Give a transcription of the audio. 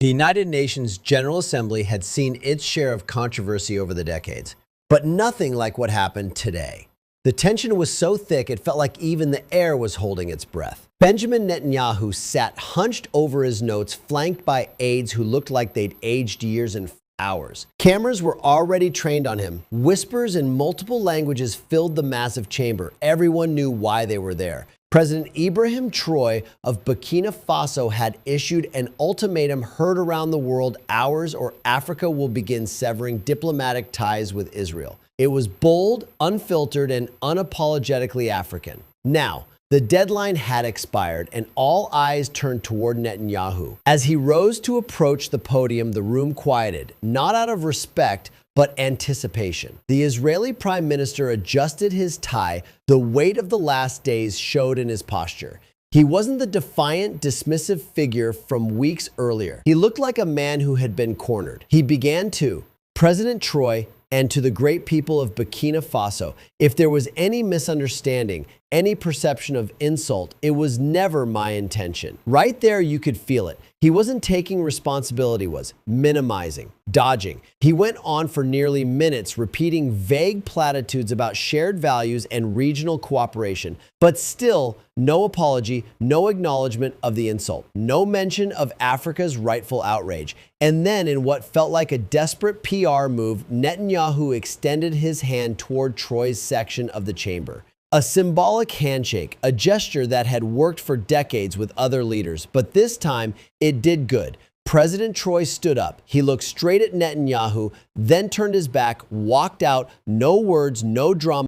The United Nations General Assembly had seen its share of controversy over the decades, but nothing like what happened today. The tension was so thick it felt like even the air was holding its breath. Benjamin Netanyahu sat hunched over his notes, flanked by aides who looked like they'd aged years and hours. Cameras were already trained on him. Whispers in multiple languages filled the massive chamber. Everyone knew why they were there. President Ibrahim Traor of Burkina Faso had issued an ultimatum heard around the world: ours or Africa will begin severing diplomatic ties with Israel. It was bold, unfiltered, and unapologetically African. Now, the deadline had expired, and all eyes turned toward Netanyahu. As he rose to approach the podium, the room quieted, not out of respect, but anticipation. The Israeli prime minister adjusted his tie. The weight of the last days showed in his posture. He wasn't the defiant, dismissive figure from weeks earlier. He looked like a man who had been cornered. He began to, President Traore, and to the great people of Burkina Faso, if there was any misunderstanding, any perception of insult, it was never my intention. Right there, you could feel it. He wasn't taking responsibility, was minimizing, dodging. He went on for nearly minutes, repeating vague platitudes about shared values and regional cooperation, but still no apology, no acknowledgement of the insult, no mention of Africa's rightful outrage. And then, in what felt like a desperate PR move, Netanyahu extended his hand toward Traore's section of the chamber. A symbolic handshake, a gesture that had worked for decades with other leaders, but this time it did good. President Traore stood up. He looked straight at Netanyahu, then turned his back, walked out, no words, no drama.